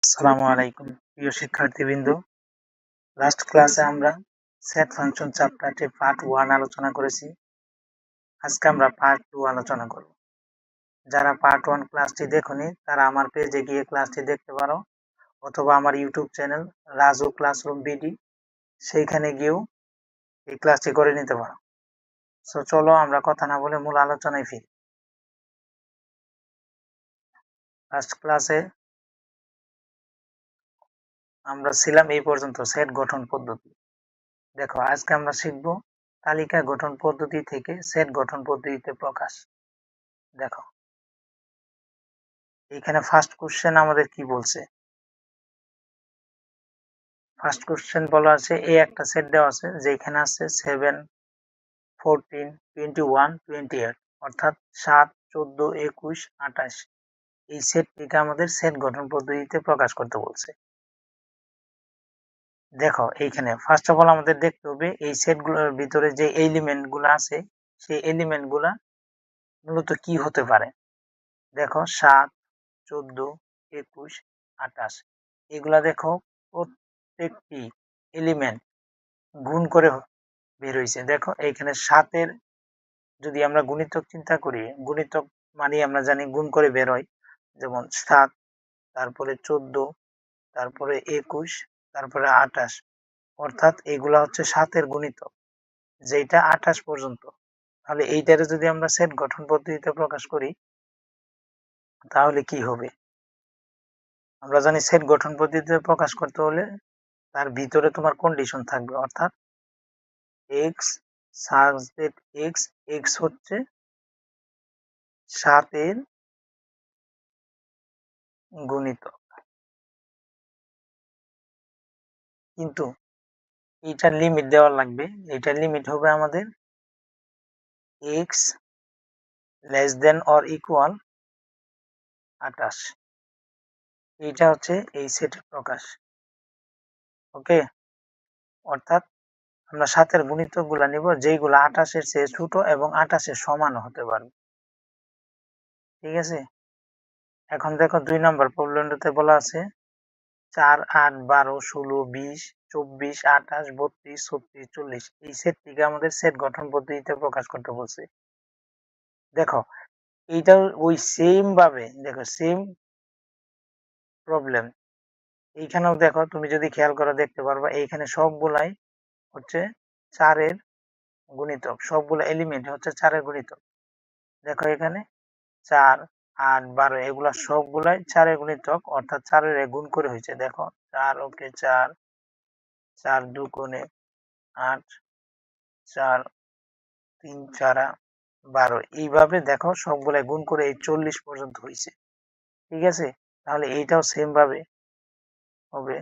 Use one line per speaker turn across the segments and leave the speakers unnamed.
আসসালামু আলাইকুম প্রিয় শিক্ষার্থীবৃন্দ। লাস্ট ক্লাসে আমরা সেট ফাংশন চ্যাপ্টারটি পার্ট 1 আলোচনা করেছি। আজকে আমরা পার্ট 2 আলোচনা করব। যারা পার্ট 1 ক্লাসটি দেখোনি তারা আমার পেজে গিয়ে ক্লাসটি দেখতে পারো, অথবা আমার YouTube channel Raju classroom BD সেইখানে গিয়েও এই ক্লাসটি করে নিতে পারো। সো চলো আমরা কথা না বলে মূল আলোচনায় ফিরি। লাস্ট ক্লাসে আমরা ছিলাম এই পর্যন্ত সেট গঠন পদ্ধতি। দেখো আজকে আমরা শিখব তালিকা গঠন পদ্ধতি থেকে সেট গঠন পদ্ধতিতে প্রকাশ। দেখো এখানে ফার্স্ট কোশ্চেন আমাদের কি বলছে। ফার্স্ট কোশ্চেন বলা আছে এই একটা সেট দেওয়া আছে যেখানে আছে 7, 14, 21, 28 অর্থাৎ 7, 14, 21, 28 এই সেটটিকে আমাদের সেট গঠন পদ্ধতিতে প্রকাশ করতে বলছে। দেখো এইখানে ফার্স্ট অফ অল আমাদের দেখতে হবে এই সেটগুলোর ভিতরে যে এলিমেন্ট গুলো আছে সেই এলিমেন্ট গুলা মূলত কি হতে পারে। দেখো 7, 14, 21, 28 এগুলা দেখো প্রত্যেকটি এলিমেন্ট গুণ করে বের হয়েছে। দেখো এইখানে 7 যদি আমরা গুণিতক চিন্তা করি, গুণিতক মানে আমরা জানি গুণ করে বের হয়, যেমন 7, তারপরে 14, তারপরে 21, তারপরে 28 অর্থাৎ এগুলা হচ্ছে 7 গুণিতক যেটা 28 পর্যন্ত। তাহলে এইটারে যদি আমরা সেট গঠন পদ্ধতিতে প্রকাশ করি তাহলে কি হবে। আমরা জানি সেট গঠন পদ্ধতিতে প্রকাশ করতে হলে তার ভিতরে তোমার কন্ডিশন থাকবে, অর্থাৎ x such that x হচ্ছে 7 এর গুণিতক। কিন্তু এটার লিমিট দেওয়া লাগবে, এটার লিমিট হবে আমাদের x less than or equal 28। এইটা হচ্ছে এই সেটের প্রকাশ। ওকে, অর্থাৎ আমরা 7 গুণিতক গুলা নিব যেইগুলো 28 চেয়ে ছোট এবং 28 সমান হতে পারে। ঠিক আছে, এখন দেখো 2 নম্বর প্রবলেমটাতে বলা আছে 4, 8, 12, 16, 20, 24, 28, 32, 36, 40 এই সেটটিকে আমাদের সেট গঠন পদ্ধতিতে প্রকাশ করতে বলছে। দেখো এইটাও ওই সেম ভাবে, দেখো সেম প্রবলেম এইখানেও দেখো, তুমি যদি খেয়াল করে দেখতে পারবা এইখানে সবগুলাই হচ্ছে 4 এর গুণিতক, সবগুলো এলিমেন্ট হচ্ছে 4 এর গুণিতক। দেখো এখানে 4, 8, 12 এগুলা সবগুলাই 4 এর গুণিতক, অর্থাৎ 4 এর গুণ করে হয়েছে। দেখো 4 ওকে 4, 4 2 কোণে 8, 4 3 4 12 এইভাবে দেখো সবগুলাই গুণ করে এই 40 পর্যন্ত হয়েছে। ঠিক আছে, তাহলে এইটাও সেম ভাবে হবে।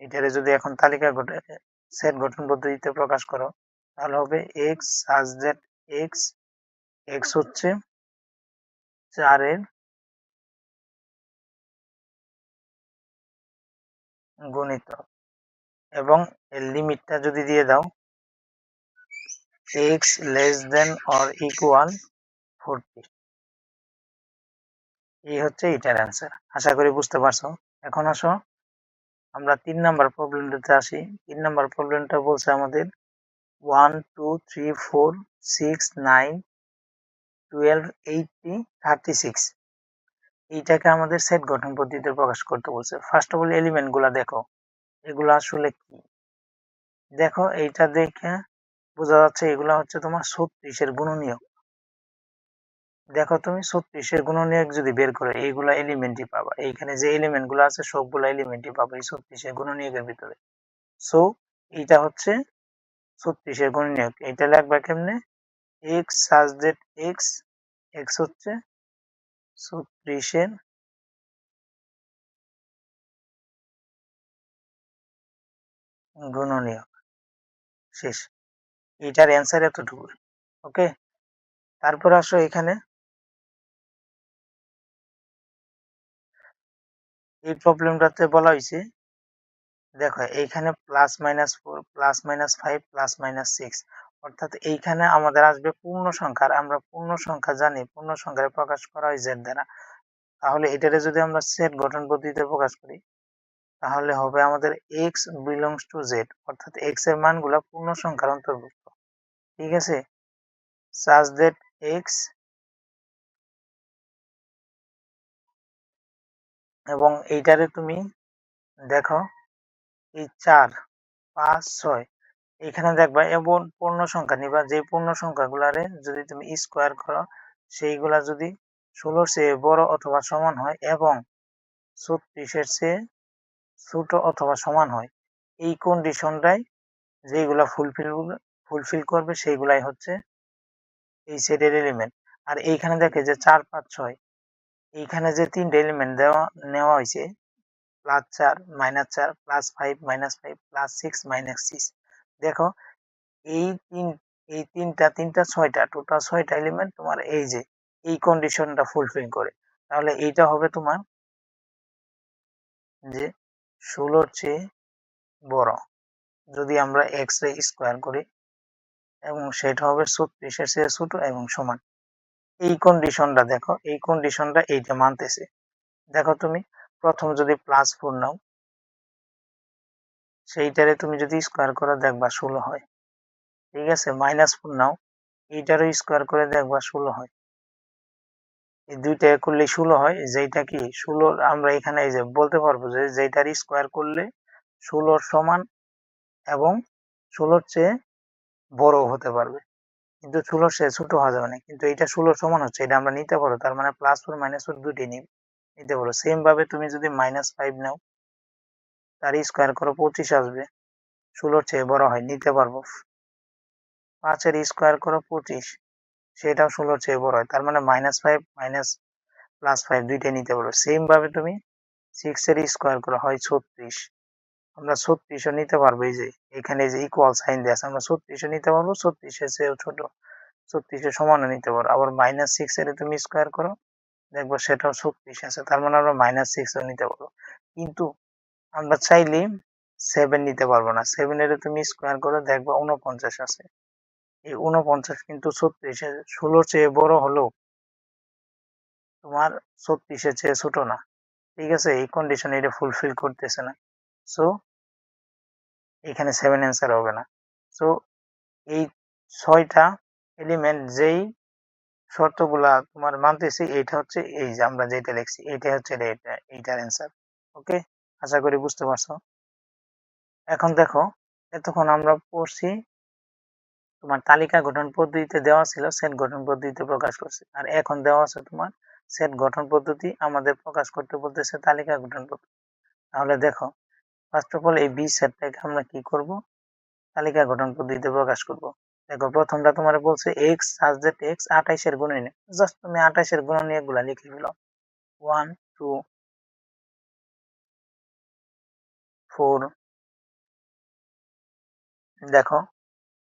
এটারে যদি এখন তালিকা সেট গঠন পদ্ধতিতে প্রকাশ করো তাহলে হবে x such that x হচ্ছে 4 এর গুণিতক এবং এর লিমিটটা যদি দিয়ে দাও x less than or equal 40। এই হচ্ছে এটার অ্যান্সার। আশা করি বুঝতে পারছো। এখন আসো আমরা 3 নাম্বার প্রবলেমটাতে আসি। 3 নাম্বার প্রবলেমটা বলছে আমাদের 1 2 3 4 6 9 12 80 36 এইটাকে আমাদের সেট গঠন পদ্ধতিতে প্রকাশ করতে বলছে। ফার্স্ট অফ অল এলিমেন্ট গুলা দেখো এগুলো আসলে কি। দেখো এইটা দেখে বোঝা যাচ্ছে এগুলা হচ্ছে তোমার 36 এর গুণনীয়ক। দেখো তুমি 36 এর গুণনীয়ক যদি বের করো এইগুলা এলিমেন্টই পাবা, এইখানে যে এলিমেন্ট গুলো আছে সবগুলা এলিমেন্টই পাবা এই 36 এর গুণনীয়কের ভিতরে। সো এইটা হচ্ছে 36 এর গুণনীয়ক। এটা লিখবা কেমনে, x such that x হচ্ছে 36 এর গুণনীয়ক। শেষ, এটার অ্যান্সার এতটুকু। ওকে, তারপর আসো এখানে এই প্রবলেমটাতে বলা হয়েছে দেখো এইখানে +-4 +-5 +-6 অর্থাৎ এইখানে আমাদের আসবে পূর্ণ সংখ্যা। আর আমরা পূর্ণ সংখ্যা জানি, পূর্ণ সংখ্যায় প্রকাশ করা হয় z দ্বারা। তাহলে এটারে যদি আমরা সেট গঠন পদ্ধতিতে প্রকাশ করি তাহলে হবে আমাদের x বিলংস টু z, অর্থাৎ x এর মানগুলা পূর্ণ সংখ্যার অন্তর্ভুক্ত। ঠিক আছে, such that x এবং এইটারে তুমি দেখো এই 4, 5, 6 এখানে দেখবা এবং পূর্ণ সংখ্যা নিবা, যে পূর্ণ সংখ্যাগুলারে যদি তুমি স্কোয়ার করো সেইগুলা যদি 16-র চেয়ে বড় অথবা সমান হয় এবং 36-এর চেয়ে ছোট অথবা সমান হয়, এই কন্ডিশনটাই যেগুলা ফুলফিল করবে সেইগুলাই হচ্ছে এই সেটের এলিমেন্ট। আর এইখানে দেখে যে 4, 5, 6 এইখানে যে তিনটে এলিমেন্ট নেওয়া হয়েছে +4, -4, +5, -5, +6, -6, দেখো এই তিনটা 6টা টোটাল 6টা এলিমেন্ট তোমার এই যে এই কন্ডিশনটা ফুলফিল করে। তাহলে এইটা হবে তোমার যে 16-র চেয়ে বড় যদি আমরা এক্স রে স্কোয়ার করি এবং সেটা হবে 36-এর চেয়ে ছোট এবং সমান। এই কন্ডিশনটা দেখো, এই কন্ডিশনটা এইটা মানতেছে। দেখো তুমি প্রথম যদি +4 নাও সেইটারে তুমি যদি স্কোয়ার করো দেখবা 16 হয়। ঠিক আছে, -4 নাও এইটারও স্কোয়ার করে দেখবা 16 হয়। এই দুইটা করলে 16 হয়, যেটা কি 16 আমরা এখানে এই যে বলতে পারবো যে যেটার স্কোয়ার করলে 16-র সমান এবং 16-র চেয়ে বড় হতে পারবে, কিন্তু 16-র চেয়ে ছোট হওয়া যাবে না। কিন্তু এটা 16-র সমান হচ্ছে, এটা আমরা নিতে পারো, তার মানে +4 -4 দুটি নিতে পারো। সেম ভাবে তুমি যদি -5 নাও তার স্কোয়ার করো 25 আসবে, 16-র চেয়ে বড় হয়, নিতে পারবো। 5-এর স্কোয়ার করো 25, সেটাও 16-র চেয়ে বড় হয়, তার মানে -5 +5 দুইটাই নিতে পারো। সেম ভাবে তুমি 6-এর স্কোয়ার করা হয় 36, আমরা 36ও নিতে পারবো। এই যে এখানে যে ইকুয়াল সাইন দেওয়া আছে, আমরা 36ও নিতে পারবো, 36-এর চেয়েও ছোট, 36-এর সমানও নিতে পারো। আবার -6-এর তুমি স্কোয়ার করো দেখবো সেটাও 36 আছে, তার মানে আমরা -6ও নিতে পারবো। কিন্তু আমরা চাইলে 7 নিতে পারবো না, 7-এর তুমি স্কোয়ার করো দেখবা 49 আছে। এই 49 কিন্তু 36-এর 16-র চেয়ে বড় হলেও তোমার 36-এর চেয়ে ছোট না। ঠিক আছে, এই কন্ডিশন এটা ফুলফিল করতেছে না, সো এখানে 7 অ্যান্সার হবে না। সো এই 6টা এলিমেন্ট যেই শর্তগুলা তোমার মানতেছে, এইটা হচ্ছে এই যে আমরা যেটা লিখছি এটা হচ্ছে এইটার অ্যান্সার। ওকে, আশা করি বুঝতে পারছো। এখন দেখো এতক্ষণ আমরা পড়ছি তোমার তালিকা গঠন পদ্ধতিতে দেওয়া ছিল, সেট গঠন পদ্ধতিতে প্রকাশ করছে। আর এখন দেওয়া আছে তোমার সেট গঠন পদ্ধতি, আমাদের প্রকাশ করতে বলতেছে তালিকা গঠন পদ্ধতি। তাহলে দেখো ফার্স্ট অফ অল এই বি সেটটাকে আমরা কি করব, তালিকা গঠন পদ্ধতিতে প্রকাশ করব। দেখো প্রথমটা তোমার বলছে x such that x 28-এর গুণনীয়ক, জাস্ট তুমি 28-এর গুণনীয়কগুলো লিখে ফেলো। 1 2 4, দেখো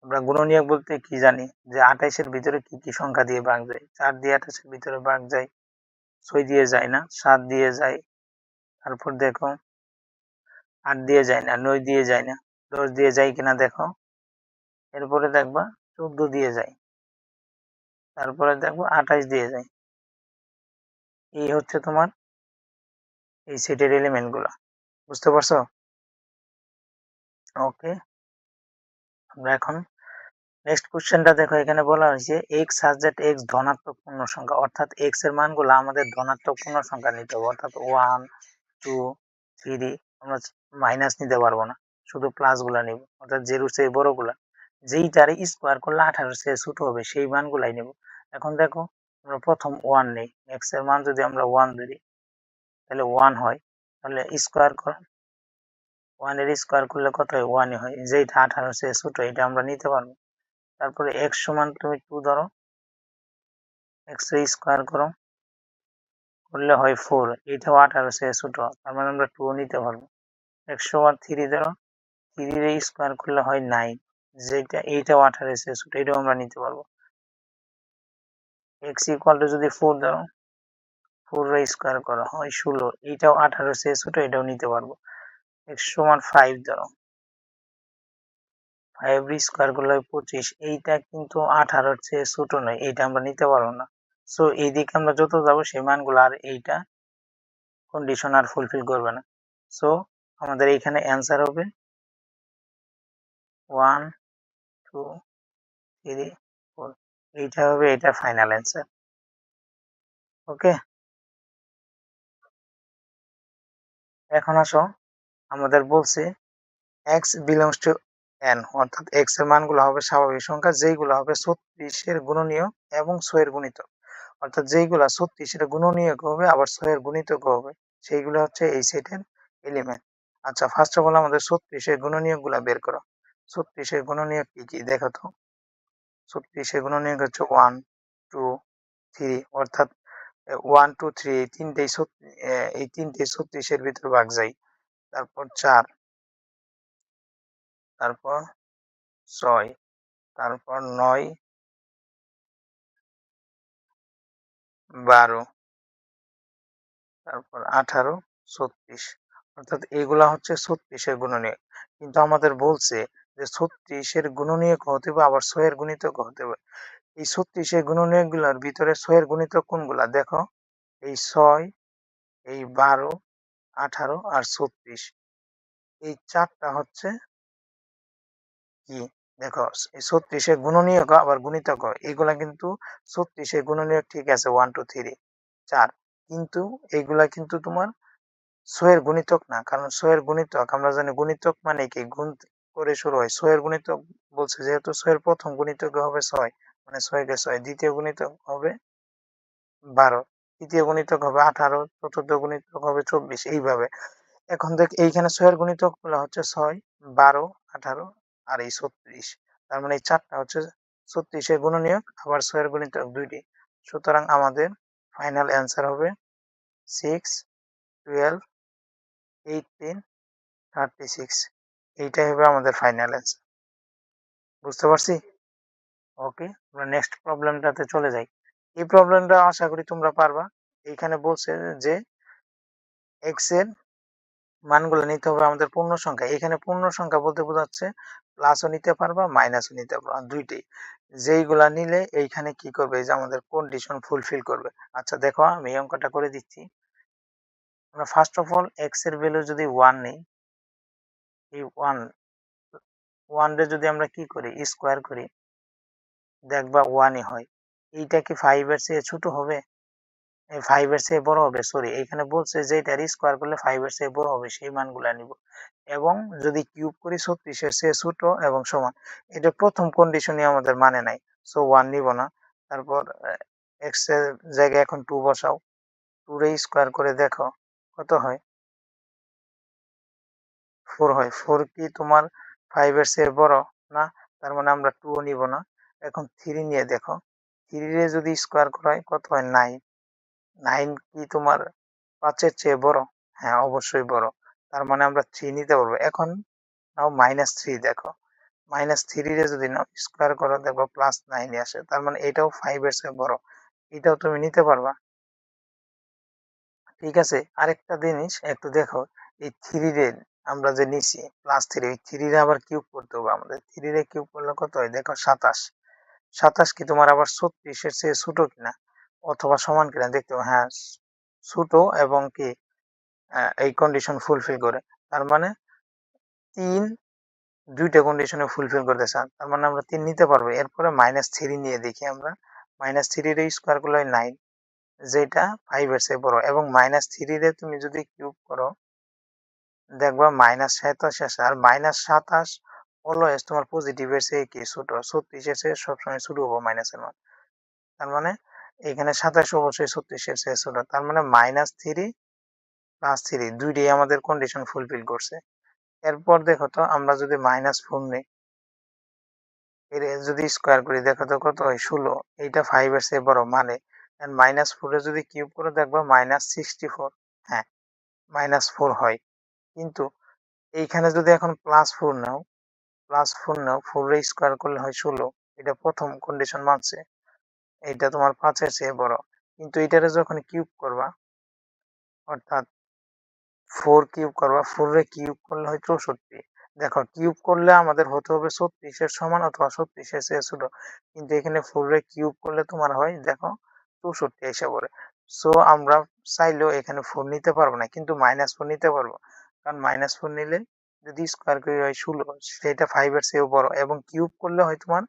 আমরা গুণনীয়ক বলতে কি জানি যে 28-এর ভিতরে কি কি সংখ্যা দিয়ে ভাগ যায়। 4 দিয়ে 28-এর ভিতরে ভাগ যায়, 6 দিয়ে যায় না, 7 দিয়ে যায়, তারপর দেখো 8 দিয়ে যায় না, 9 দিয়ে যায় না, 10 দিয়ে যায় কিনা দেখো, এরপরে দেখবা 14 দিয়ে যায়, তারপরে দেখবো 28 দিয়ে যায়। এই হচ্ছে তোমার এই সেটের এলিমেন্ট গুলা, বুঝতে পারছো? ওকে, আমরা এখন নেক্সট কোশ্চেনটা দেখো, এখানে বলা হয়েছে x such that x ধনাত্মক পূর্ণ সংখ্যা, অর্থাৎ x এর মানগুলো আমাদের ধনাত্মক পূর্ণ সংখ্যা নিতে হবে, অর্থাৎ 1 2 3, আমরা মাইনাস নিতে পারবো না, শুধু প্লাস গুলা নিব, অর্থাৎ 0-র চেয়ে বড় গুলা, যেইটারে স্কোয়ার করলে 18-র চেয়ে ছোট হবে সেই মানগুলাই নেব। এখন দেখো আমরা প্রথম 1 নেই, x এর মান যদি আমরা 1 ধরি তাহলে 1 হয়, তাহলে স্কোয়ার কর 1 এর স্কোয়ার করলে কত হয়, 1 হয়, যেটা 18-র চেয়ে ছোট এটা আমরা নিতে পারবো। তারপরে x সমান তুমি 2 ধরো, x এর স্কোয়ার করো করলে হয় 4, এটাও 18-র চেয়ে ছোট, তার মানে আমরা 2 নিতে পারবো। x সমান 3 ধরো, 3 এর স্কোয়ার করলে হয় 9, যেটা এইটাও 18-এর চেয়ে ছোট, এটাও আমরা নিতে পারবো। x ইকুয়াল টু যদি 4 ধরো, 4 এর স্কোয়ার করা হয় 16, এইটাও 18-র চেয়ে ছোট, এটাও নিতে পারবো। x সমান 5 ধরো, 5 এর স্কোয়ার করলে হয় 25, এইটা কিন্তু 18-র চেয়ে ছোট নয়, এইটা আমরা নিতে পারবো না। সো এইদিকে আমরা যত যাবো সেই মানগুলো আর এইটা কন্ডিশন আর ফুলফিল করবে না। সো আমাদের এইখানে অ্যান্সার হবে 1 2 3 4। এইটা হবে এটা ফাইনাল অ্যান্সার। ওকে, এখন আসো, আমাদের বলছে x belongs to n, অর্থাৎ x এর মানগুলো হবে স্বাভাবিক সংখ্যা যেইগুলো হবে 36 এর গুণনীয়ক এবং 6 এর গুণিতক, অর্থাৎ যেইগুলা 36 এর গুণনীয়ক হবে আবার 6 এর গুণিতক হবে সেইগুলো হচ্ছে এই সেটের এলিমেন্ট। আচ্ছা, ফার্স্ট অফ অল আমাদের 36 এর গুণনীয়ক গুলা বের করো। 36 এর গুণনীয়ক কি কি দেখো তো। 36 এর গুণনীয়ক হচ্ছে 1 2 3, অর্থাৎ 1 2 3 এই তিনটেই 36 এর ভিতর ভাগ যায়। তারপর 4, তারপর 6, তারপর 9 12, তারপর 18 36, অর্থাৎ এগুলা হচ্ছে 36 এর গুণনীয়ক। কিন্তু আমাদের বলছে যে 36 এর গুণনীয়ক হতে হবে আবার 6 এর গুণিতক হতে হবে। এই 36 এর গুণনীয়ক গুলার ভিতরে 6 এর গুণিতক কোনগুলা দেখো, এই 6, এই 12 18 আর 36, এই চারটা হচ্ছে কি দেখো, এই 36 এর গুণনীয়ক আবার গুণিতক এগুলা কিন্তু 36 এর গুণনীয়ক ঠিক আছে 1 2 3 4, কিন্তু এগুলা কিন্তু তোমার 6 এর গুণিতক না, কারণ 6 এর গুণিতক আমরা জানি গুণিতক মানে কি গুণ করে শুরু হয়। 6 এর গুণিতক বলছে যেহেতু 6 এর প্রথম গুণিতক হবে 6, মানে 6 কে 6, দ্বিতীয় গুণিতক হবে 12, তৃতীয় গুণিতক হবে 18, চতুর্থ গুণিতক হবে 24, এইভাবে। এখন দেখ এইখানে 6 এর গুণিতক গুলো হচ্ছে 6 12 18 আর এই 36, তার মানে এই চারটা হচ্ছে 36 এর গুণনীয়ক আবার 6 এর গুণিতক দুইটি। সুতরাং আমাদের ফাইনাল অ্যান্সার হবে 6 12 18 36, এইটাই হবে আমাদের ফাইনাল অ্যান্সার। বুঝতে পারছি? ওকে, আমরা নেক্সট প্রবলেমটাতে চলে যাই। এই প্রবলেমটা আশা করি তোমরা পারবা। এইখানে বলছে যে x এর মানগুলো নিতে হবে আমাদের পূর্ণ সংখ্যা। এখানে পূর্ণ সংখ্যা বলতে বোঝাচ্ছে প্লাসও নিতে পারবা মাইনাসও নিতে পারবা, দুইটাই। যেইগুলা নিলে এইখানে কি করবে, এই যে আমাদের কন্ডিশন ফুলফিল করবে। আচ্ছা দেখো, আমি এই অঙ্কটা করে দিচ্ছি। আমরা ফার্স্ট অফ অল এক্স এর ভ্যালু যদি 1 নেই, এই 1 রে যদি আমরা কি করি স্কোয়ার করি, দেখবা 1ই হয়। এইটা কি 5 এর চেয়ে ছোট হবে? 5 এর চেয়ে বড় হবে, সরি এখানে বলছে যে এটার স্কোয়ার করলে 5 এর চেয়ে বড় হবে, সেই মানগুলা নিব। এবং যদি কিউব করি 36 এর চেয়ে ছোট এবং সমান, এটা প্রথম কন্ডিশনই আমাদের মানে নাই, সো 1 নিব না। তারপর এক্স এর জায়গায় এখন 2 বসাও, 2 রে স্কোয়ার করে দেখো কত হয়, 4 হয়। 4 কি তোমার 5 এর চেয়ে বড় না? তার মানে আমরা 2 ও নিব না। এখন 3 নিয়ে দেখো, 3 রে যদি স্কোয়ার করা হয় কত হয়, 9। 9 কি তোমার 5 এর চেয়ে বড়? হ্যাঁ, অবশ্যই বড়। তার মানে আমরা 3 নিতে পারবো। এখন নাও -3 দেখো, -3 রে যদি নাও স্কোয়ার করো দেখো +9 আসে। তার মানে এটাও 5 এর চেয়ে বড়। এটাও তুমি নিতে পারবা। ঠিক আছে, আরেকটা জিনিস একটু দেখো, এই 3 রে আমরা যে নিছি +3, এই 3 রে আবার কিউব করতে হবে আমাদের। 3 রে কিউব করলে কত হয় দেখো 27। 27 কি তোমার আবার 36 এর চেয়ে ছোট কিনা অথবা সমান কিনা দেখতে হবে। হ্যাঁ, ছোট এবং কি এই কন্ডিশন ফুলফিল করে। তার মানে 3 দুইটা কন্ডিশনে ফুলফিল করতে চান, তার মানে আমরা 3 নিতে পারবো। এরপরে -3 নিয়ে দেখি আমরা, -3 রে স্কোয়ার করলে হয় 9, যেটা 5 এর চেয়ে বড়। এবং -3 রে তুমি যদি কিউব করো দেখবা -27 আসে। আর -27 অলওয়েজ তোমার পজিটিভ এর চেয়ে কি ছোট, 36 এর চেয়ে সবসময় ছোট হবো মাইনাসের মান। তার মানে এখানে 27 অবশ্যই 36 এর চেয়ে ছোট। তার মানে -3 +3 দুইটাই আমাদের কন্ডিশন ফুলফিল করছে। এরপর দেখো তো, আমরা যদি -4 নেই, এর যদি স্কোয়ার করি দেখো তো কত হয়, 16। এইটা 5 এর চেয়ে বড় মানে, -4 এ যদি কিউব করে দেখবা -64। হ্যাঁ, -4 হয়। কিন্তু এইখানে যদি এখন +4 নাও, +4 নাও, 4 রে স্কোয়ার করলে হয় 16। এটা প্রথম কন্ডিশন মানছে, এইটা তোমার 5 এর চেয়ে বড়। কিন্তু এটারে যখন কিউব করবা, অর্থাৎ 4 কিউব করবা, 4 রে কিউব করলে হয় 64। দেখো, কিউব করলে আমাদের হতে হবে 36 এর সমান অথবা 36 এর চেয়ে ছোট। কিন্তু এখানে 4 রে কিউব করলে তোমার হয় দেখো 64 এসে পড়ে। সো আমরা চাইলেও এখানে 4 নিতে পারবো না, কিন্তু -4 নিতে পারবো। কারণ -4 নিলে যদি স্কোয়ার করি হয় 16, সেটা 5 এর চেয়েও বড়, এবং কিউব করলে হয় তোমার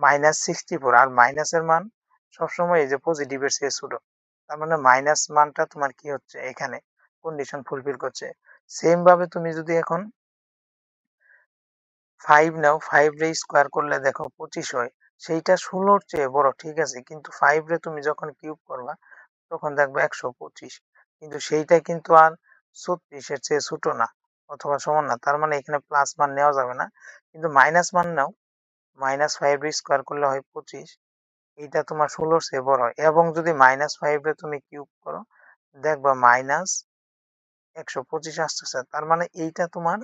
-64, আর মাইনাসের মান সবসময় এই যে পজিটিভের চেয়ে ছোট। তার মানে মাইনাস মানটা তোমার কি হচ্ছে এখানে কন্ডিশন ফুলফিল করছে। সেম ভাবে তুমি যদি এখন 5 নাও, 5 রে স্কোয়ার করলে দেখো 25 হয়। সেইটা 16 চেয়ে বড়, ঠিক আছে, কিন্তু 5 রে তুমি যখন কিউব করবা তখন দেখবা 125, কিন্তু সেইটা কিন্তু আর 36 এর চেয়ে ছোট না অথবা সমান না। তার মানে এখানে প্লাস মান নেওয়া যাবে না, কিন্তু মাইনাস মান নাও। -5 রে স্কোয়ার করলে হয় 25, এইটা তোমার 16 চেয়ে বড় হয়। এবং যদি -5 রে তুমি কিউব করো দেখবা -125 আসতেছে। তার মানে এইটা তোমার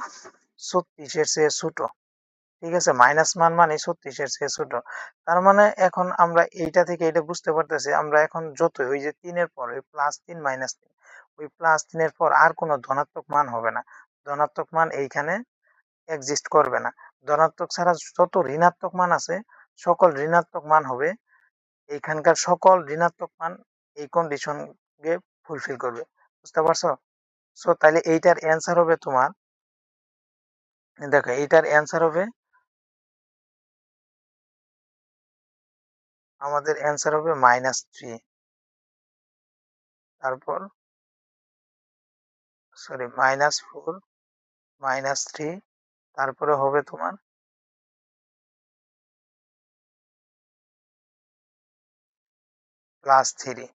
36 এর চেয়ে ছোট, ঠিক আছে, মাইনাস মান মানে 36 এর চেয়ে ছোট। তার মানে এখন আমরা এইটা থেকে এটা বুঝতে পারতেছি, আমরা এখন যতই ওই যে 3 এর পর ওই +3 -3, ওই +3 এর পর আর কোনো ধনাত্মক মান হবে না। ধনাত্মক মান এইখানে এক্সিস্ট করবে না। ধনাত্মক ছাড়া যত ঋণাত্মক মান আছে সকল ঋণাত্মক মান হবে, এইখানকার সকল ঋণাত্মক মান এই কন্ডিশন কে ফুলফিল করবে। বুঝতে পারছো? সো তাহলে এইটার অ্যান্সার হবে তোমার, দেখো এইটার অ্যান্সার হবে, আমাদের অ্যান্সার হবে -3, তারপর সরি -4, -3, তারপরে হবে তোমার +3।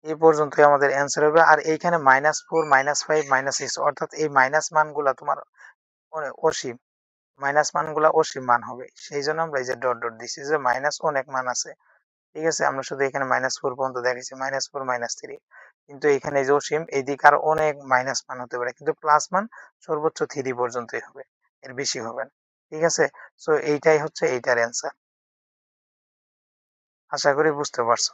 এই পর্যন্তই আমাদের অ্যান্সার হবে। আর এইখানে -4, -5, -6, অর্থাৎ এই মাইনাস মানগুলা তোমার অসীম, মাইনাস মানগুলা অসীম মান হবে। সেই জন্য আমরা এই যে ডট ডট দিছি যে মাইনাস অনেক মান আছে। ঠিক আছে, আমরা শুধু এখানে -4 পর্যন্ত দেখাইছি, -4, -3, কিন্তু এখানে এই যে অসীম, এইদিকে আর অনেক মাইনাস মান হতে পারে, কিন্তু প্লাস মান সর্বোচ্চ 3 পর্যন্তই হবে, এর বেশি হবে না। ঠিক আছে, সো এইটাই হচ্ছে এইটার অ্যান্সার। আশা করি বুঝতে পারছো।